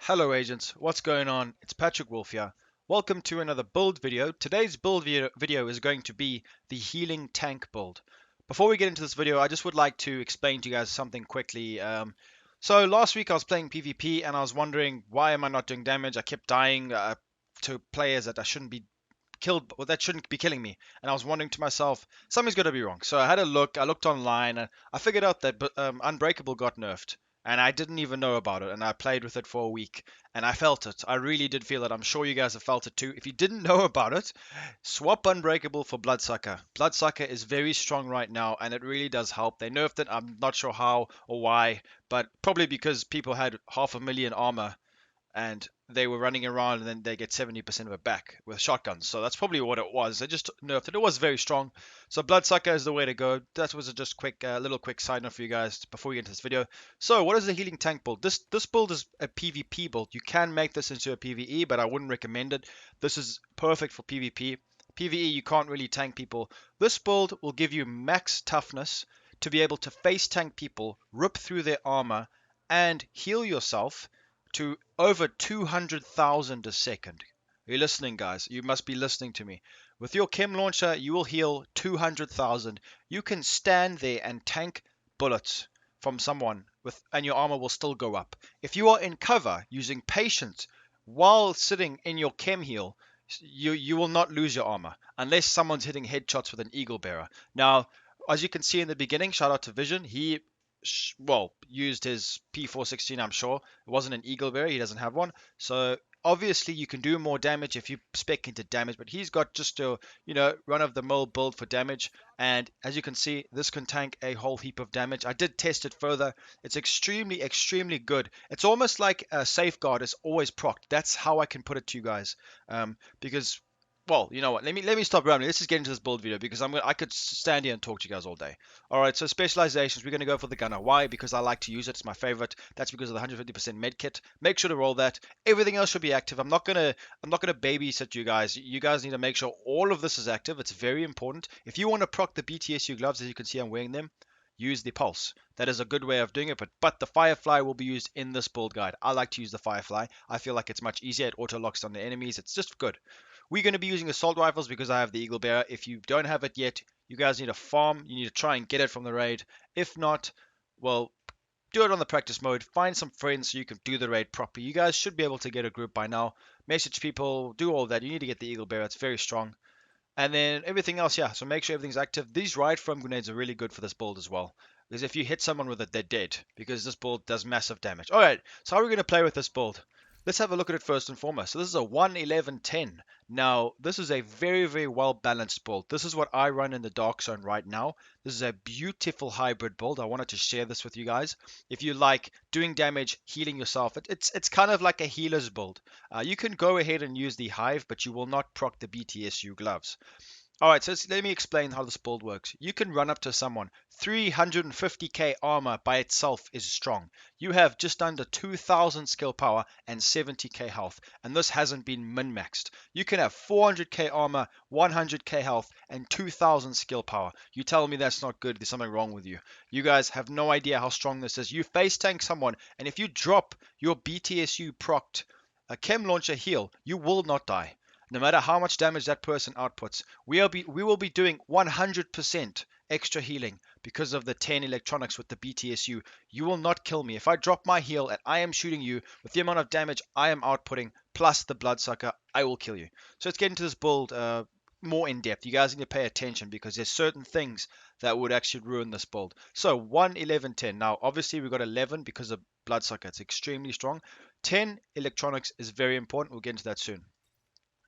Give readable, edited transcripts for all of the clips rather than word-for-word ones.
Hello agents, what's going on? It's Patrick Wolf here. Welcome to another build video. Today's build video is going to be the healing tank build. Before we get into this video, I just would like to explain to you guys something quickly. So last week I was playing PvP and I was wondering why am I not doing damage? I kept dying to players that I shouldn't be killed, or that shouldn't be killing me. And I was wondering to myself, something's got to be wrong. So I had a look. I looked online, and I figured out that Unbreakable got nerfed, and I didn't even know about it. And I played with it for a week, and I felt it. I really did feel it. I'm sure you guys have felt it too. If you didn't know about it, swap Unbreakable for Bloodsucker. Bloodsucker is very strong right now, and it really does help. They nerfed it. I'm not sure how or why, but probably because people had 500,000 armor and they were running around and then they get 70% of it back with shotguns. So that's probably what it was. They just nerfed it. It was very strong. So Bloodsucker is the way to go. That was a just quick, little quick side note for you guys before we get into this video. So what is the healing tank build? This build is a PvP build. You can make this into a PvE, but I wouldn't recommend it. This is perfect for PvP. PvE, you can't really tank people. This build will give you max toughness to be able to face tank people, rip through their armor, and heal yourself to over 200,000 a second. Are you listening, guys? You must be listening to me. With your Chem Launcher, you will heal 200,000. You can stand there and tank bullets from someone and your armor will still go up. If you are in cover using Patience while sitting in your Chem heal, you will not lose your armor unless someone's hitting headshots with an Eagle Bearer. Now, as you can see in the beginning, shout out to Vision. He used his P416, I'm sure. It wasn't an Eagle Bearer, he doesn't have one. So obviously you can do more damage if you spec into damage, but he's got just a, run-of-the-mill build for damage. And as you can see, this can tank a whole heap of damage. I did test it further. It's extremely, extremely good. It's almost like a Safeguard is always procced. That's how I can put it to you guys. Because well, you know what? Let me stop rambling. Let's just get into this build video because I could stand here and talk to you guys all day. All right, so specializations, we're going to go for the gunner. Why? Because I like to use it. It's my favorite. That's because of the 150% med kit. Make sure to roll that. Everything else should be active. I'm not gonna babysit you guys. You guys need to make sure all of this is active. It's very important. If you want to proc the BTSU gloves, as you can see, I'm wearing them. Use the pulse. That is a good way of doing it, but the Firefly will be used in this build guide. I like to use the Firefly. I feel like it's much easier. It auto locks on the enemies. It's just good. We're going to be using assault rifles because I have the Eagle Bearer. If you don't have it yet, you guys need to farm. You need to try and get it from the raid. If not, well, do it on the practice mode. Find some friends so you can do the raid properly. You guys should be able to get a group by now. Message people, do all that. You need to get the Eagle Bearer. It's very strong. And then everything else, yeah. So make sure everything's active. These ride foam grenades are really good for this build as well. Because if you hit someone with it, they're dead. Because this build does massive damage. Alright, so how are we going to play with this build? Let's have a look at it first and foremost. So this is a 1-11-10. Now, this is a very, very well balanced build. This is what I run in the Dark Zone right now. This is a beautiful hybrid build. I wanted to share this with you guys. If you like doing damage, healing yourself, it's kind of like a healer's build. You can go ahead and use the Hive, but you will not proc the BTSU gloves. Alright, so let me explain how this build works. You can run up to someone. 350k armor by itself is strong. You have just under 2000 skill power and 70k health, and this hasn't been min-maxed. You can have 400k armor, 100k health, and 2000 skill power. You tell me that's not good, there's something wrong with you. You guys have no idea how strong this is. You face tank someone, and if you drop your BTSU procced a Chem Launcher heal, you will not die. No matter how much damage that person outputs, we will be doing 100% extra healing because of the 10 electronics with the BTSU. You will not kill me. If I drop my heal and I am shooting you with the amount of damage I am outputting plus the Bloodsucker, I will kill you. So let's get into this build more in depth. You guys need to pay attention because there's certain things that would actually ruin this build. So 1-11-10. Now obviously we've got 11 because of Bloodsucker. It's extremely strong. 10 electronics is very important. We'll get into that soon.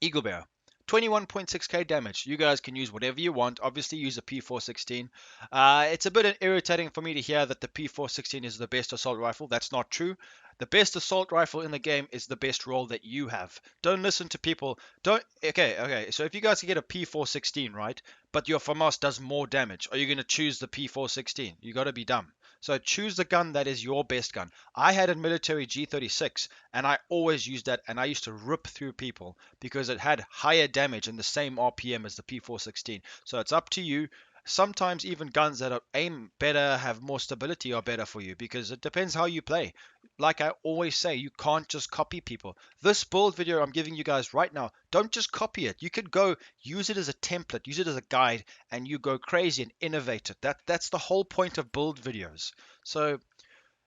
Eagle Bearer, 21.6k damage. You guys can use whatever you want. Obviously, use a P416. It's a bit irritating for me to hear that the P416 is the best assault rifle. That's not true. The best assault rifle in the game is the best roll that you have. Don't listen to people. Okay. So if you guys can get a P416, right, but your FAMAS does more damage, are you going to choose the P416? You got to be dumb. So choose the gun that is your best gun. I had a military G36 and I always used that, and I used to rip through people because it had higher damage and the same RPM as the P416. So it's up to you. Sometimes even guns that aim better, have more stability are better for you because it depends how you play. Like I always say, you can't just copy people. This build video I'm giving you guys right now, don't just copy it. You could go use it as a template, use it as a guide, and you go crazy and innovate it. That's the whole point of build videos. So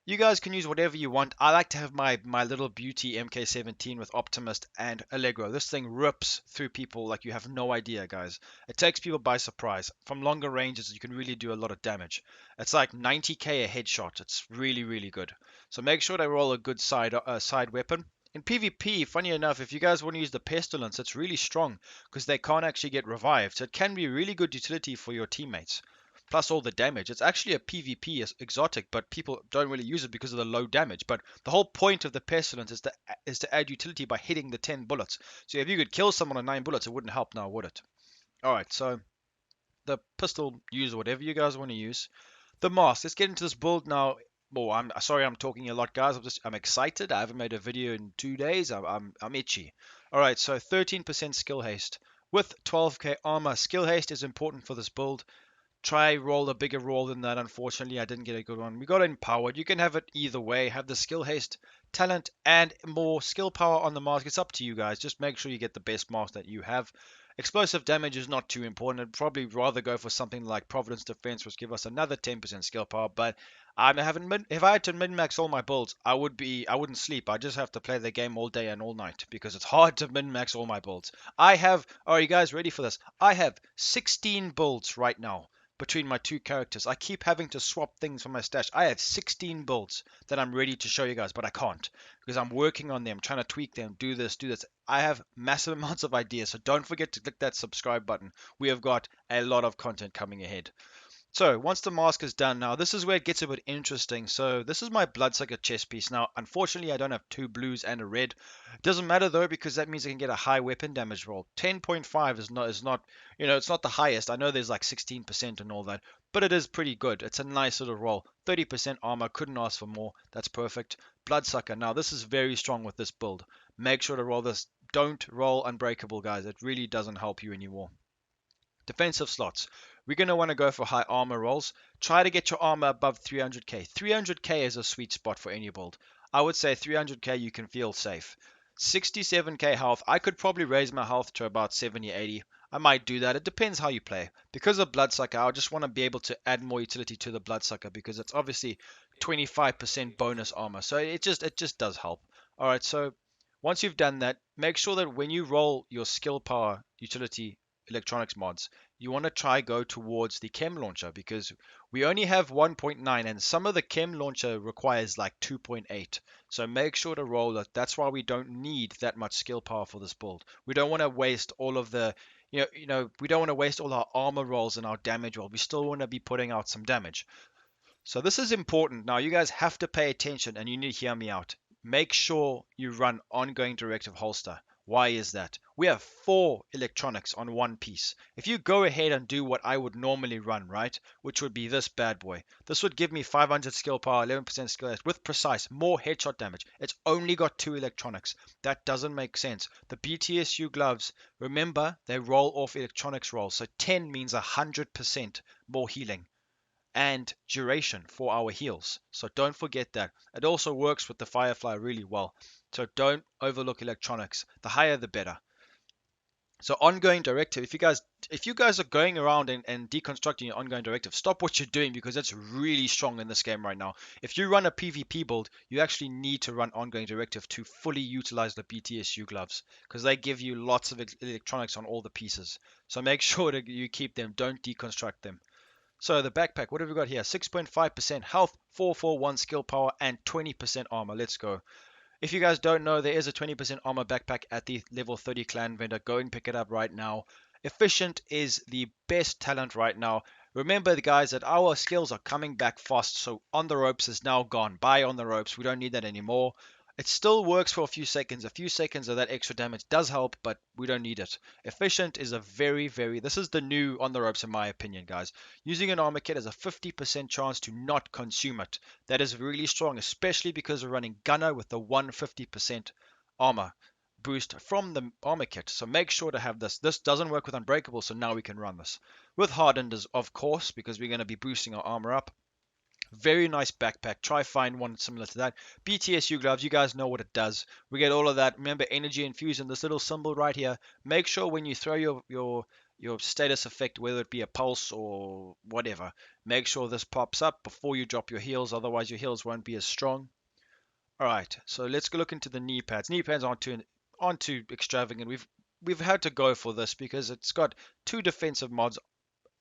you guys can use whatever you want. I like to have my little beauty MK17 with Optimist and Allegro. This thing rips through people like you have no idea, guys. It takes people by surprise. From longer ranges, you can really do a lot of damage. It's like 90k a headshot. It's really, really good. So make sure to roll a good side weapon. In PvP, funny enough, if you guys want to use the Pestilence, it's really strong because they can't actually get revived. So it can be really good utility for your teammates plus all the damage. It's actually a PvP exotic, but people don't really use it because of the low damage. But the whole point of the Pestilence is to add utility by hitting the 10 bullets. So if you could kill someone on 9 bullets, it wouldn't help now, would it? Alright, so the pistol, use whatever you guys want to use. The mask, let's get into this build now. Oh, I'm sorry I'm talking a lot, guys. I'm excited. I haven't made a video in 2 days. I'm itchy. Alright, so 13% skill haste. With 12k armor, skill haste is important for this build. Try roll a bigger roll than that. Unfortunately, I didn't get a good one. We got empowered. You can have it either way. Have the skill haste, talent, and more skill power on the mask. It's up to you guys. Just make sure you get the best mask that you have. Explosive damage is not too important. I'd probably rather go for something like Providence Defense, which give us another 10% skill power. But if I had to min-max all my builds, I wouldn't sleep. I just have to play the game all day and all night because it's hard to min-max all my builds. Are you guys ready for this? I have 16 builds right now between my two characters. I keep having to swap things from my stash. I have 16 builds that I'm ready to show you guys, but I can't because I'm working on them, trying to tweak them, do this, do this. I have massive amounts of ideas, so don't forget to click that subscribe button. We have got a lot of content coming ahead. So once the mask is done now, this is where it gets a bit interesting. So this is my bloodsucker chest piece. Now, unfortunately, I don't have two blues and a red. It doesn't matter though, because that means I can get a high weapon damage roll. 10.5 is not, it's not the highest. I know there's like 16% and all that, but it is pretty good. It's a nice little roll. 30% armor, couldn't ask for more. That's perfect. Bloodsucker. Now, this is very strong with this build. Make sure to roll this. Don't roll unbreakable, guys. It really doesn't help you anymore. Defensive slots. We're going to want to go for high armor rolls. Try to get your armor above 300k. 300k is a sweet spot for any build. I would say 300k you can feel safe. 67k health. I could probably raise my health to about 70, 80. I might do that. It depends how you play. Because of Bloodsucker, I just want to be able to add more utility to the Bloodsucker because it's obviously 25% bonus armor. So it just does help. All right, so once you've done that, make sure that when you roll your skill power utility electronics mods, you want to try go towards the Chem Launcher because we only have 1.9 and some of the Chem Launcher requires like 2.8. So make sure to roll it. That's why we don't need that much skill power for this build. We don't want to waste all of the, we don't want to waste all our armor rolls and our damage roll. We still want to be putting out some damage. So this is important. Now you guys have to pay attention and you need to hear me out. Make sure you run ongoing directive holster. Why is that? We have 4 electronics on one piece. If you go ahead and do what I would normally run, right, which would be this bad boy, this would give me 500 skill power, 11% skill with precise, more headshot damage. It's only got 2 electronics. That doesn't make sense. The BTSU gloves, remember, they roll off electronics rolls, so 10 means 100% more healing and duration for our heals. So don't forget that. It also works with the Firefly really well. So don't overlook electronics. The higher the better. So ongoing directive, if you guys are going around and deconstructing your ongoing directive, stop what you're doing because it's really strong in this game right now. If you run a PvP build, you actually need to run ongoing directive to fully utilize the BTSU gloves because they give you lots of electronics on all the pieces. So make sure that you keep them, don't deconstruct them. So the backpack, what have we got here? 6.5% health, 441 skill power, and 20% armor. Let's go. If you guys don't know, there is a 20% armor backpack at the level 30 clan vendor. Go and pick it up right now. Efficient is the best talent right now. Remember, the guys, that our skills are coming back fast. So on the ropes is now gone. Buy on the ropes. We don't need that anymore. It still works for a few seconds. A few seconds of that extra damage does help, but we don't need it. Efficient is a this is the new on the ropes in my opinion, guys. Using an armor kit has a 50% chance to not consume it. That is really strong, especially because we're running Gunner with the 150% armor. boost from the armor kit. So make sure to have this. This doesn't work with Unbreakable, so now we can run this. With Hardened, of course, because we're going to be boosting our armor up. Very nice backpack. Try find one similar to that. BTSU gloves, you guys know what it does. We get all of that. Remember, energy infusion, this little symbol right here. Make sure when you throw your status effect, whether it be a pulse or whatever, make sure this pops up before you drop your heals. Otherwise, your heals won't be as strong. All right, so let's go look into the knee pads. Knee pads aren't too extravagant. We've had to go for this because it's got 2 defensive mods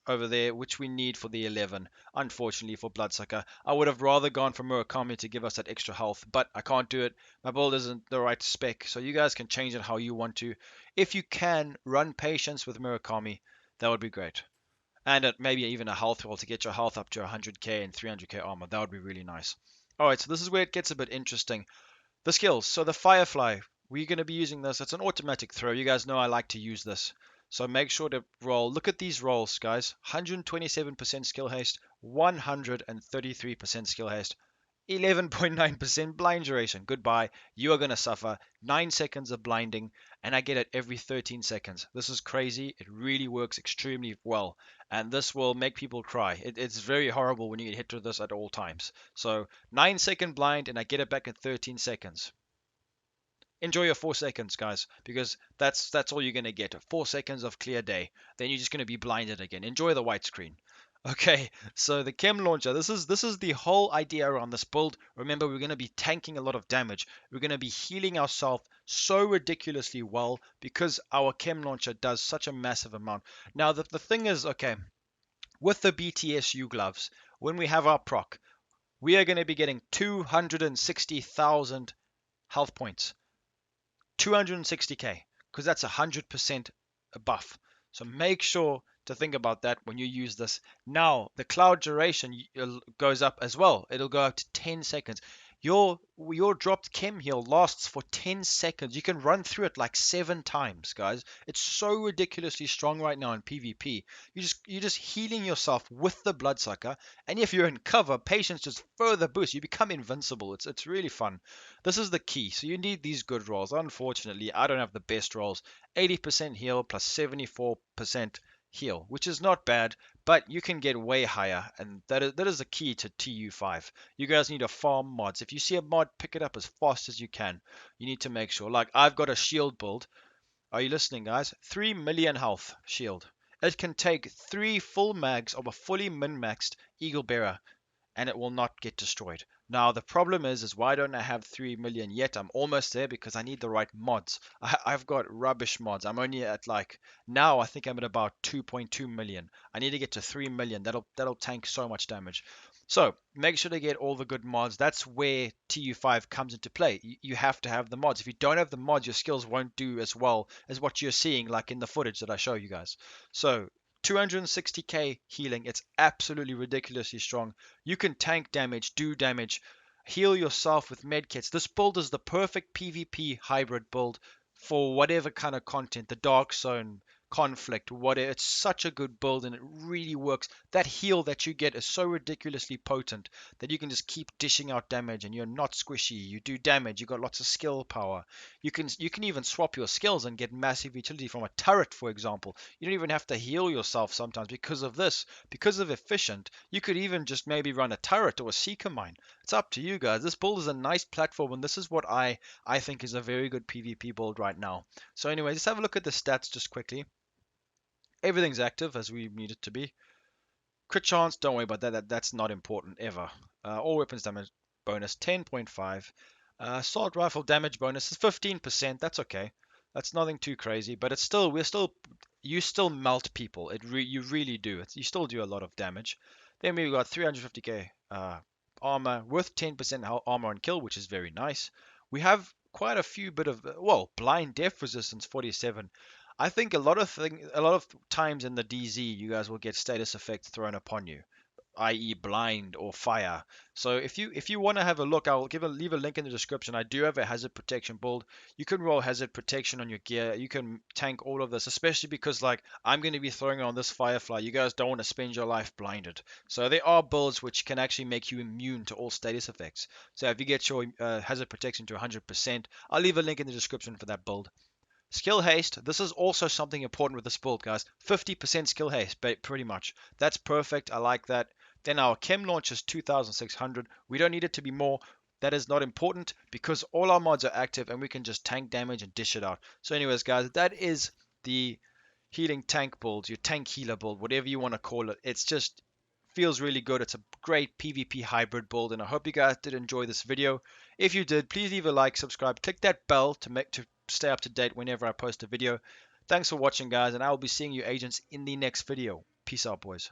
over there, which we need for the 11. Unfortunately for Bloodsucker, I would have rather gone for Murakami to give us that extra health, but I can't do it. My build isn't the right spec, so you guys can change it how you want to. If you can run Patience with Murakami, that would be great. And maybe even a health roll to get your health up to 100k and 300k armor. That would be really nice. Alright, so this is where it gets a bit interesting. The skills. So the Firefly, we're going to be using this. It's an automatic throw. You guys know I like to use this. So make sure to roll. Look at these rolls, guys. 127% skill haste, 133% skill haste, 11.9% blind duration. Goodbye. You are going to suffer 9 seconds of blinding, and I get it every 13 seconds. This is crazy. It really works extremely well, and this will make people cry. It's very horrible when you get hit with this at all times. So 9-second blind, and I get it back in 13 seconds. Enjoy your 4 seconds, guys, because that's all you're going to get. 4 seconds of clear day. Then you're just going to be blinded again. Enjoy the white screen. Okay, so the Chem Launcher, this is the whole idea around this build. Remember, we're going to be tanking a lot of damage. We're going to be healing ourselves so ridiculously well because our Chem Launcher does such a massive amount. Now, the thing is, okay, with the BTSU gloves, when we have our proc, we are going to be getting 260,000 health points. 260k, because that's 100% a buff. So make sure to think about that when you use this. Now, the cloud duration goes up as well. It'll go up to 10 seconds. Your dropped chem heal lasts for 10 seconds. You can run through it like 7 times, guys. It's so ridiculously strong right now in PvP. You're just healing yourself with the Bloodsucker, and if you're in cover, Patience just further boosts. You become invincible. It's really fun. This is the key. So you need these good rolls. Unfortunately, I don't have the best rolls. 80% heal plus 74% heal, which is not bad, but you can get way higher, and that is the key to TU5. You guys need to farm mods. If you see a mod, pick it up as fast as you can. You need to make sure. Like, I've got a shield build. Are you listening, guys? 3 million health shield. It can take 3 full mags of a fully min-maxed Eagle Bearer, and it will not get destroyed. Now, the problem is why don't I have 3 million yet? I'm almost there because I need the right mods. I've got rubbish mods. I'm only at now I think I'm at about 2.2 million. I need to get to 3 million. That'll tank so much damage. So make sure to get all the good mods. That's where TU5 comes into play. You have to have the mods. If you don't have the mods, your skills won't do as well as what you're seeing like in the footage that I show you guys. So 260k healing. It's absolutely ridiculously strong. You can tank damage, do damage, heal yourself with medkits. This build is the perfect PvP hybrid build for whatever kind of content, the Dark Zone, conflict, whatever. It's such a good build and it really works. That heal that you get is so ridiculously potent that you can just keep dishing out damage and you're not squishy. You do damage, you got lots of skill power. You can even swap your skills and get massive utility from a turret, for example. You don't even have to heal yourself sometimes because of this. Because of efficient, you could even just maybe run a turret or a seeker mine. It's up to you guys. This build is a nice platform and this is what I think is a very good PvP build right now. So anyway, let's have a look at the stats just quickly. Everything's active as we need it to be. Crit chance, don't worry about that. That's not important ever. All weapons damage bonus 10.5. Assault rifle damage bonus is 15%. That's okay. That's nothing too crazy, but it's still you still melt people. You really do. You still do a lot of damage. Then we've got 350k armor with 10% armor on kill, which is very nice. We have quite a few bit of blind death resistance 47. I think a lot of times in the DZ, you guys will get status effects thrown upon you. i.e. blind or fire. So if you want to have a look, I'll leave a link in the description. I do have a hazard protection build. You can roll hazard protection on your gear. You can tank all of this, especially because like I'm going to be throwing on this firefly. You guys don't want to spend your life blinded. So there are builds which can actually make you immune to all status effects. So if you get your hazard protection to 100%, I'll leave a link in the description for that build. Skill haste, this is also something important with this build, guys. 50% skill haste, pretty much. That's perfect. I like that. Then our Chem Launcher is 2600. We don't need it to be more. That is not important because all our mods are active and we can just tank damage and dish it out. So anyways, guys, that is the healing tank build, your tank healer build, whatever you want to call it. It's just feels really good. It's a great PvP hybrid build, and I hope you guys did enjoy this video. If you did, please leave a like, subscribe, click that bell to stay up to date whenever I post a video. Thanks for watching, guys, and I will be seeing you agents in the next video. Peace out, boys.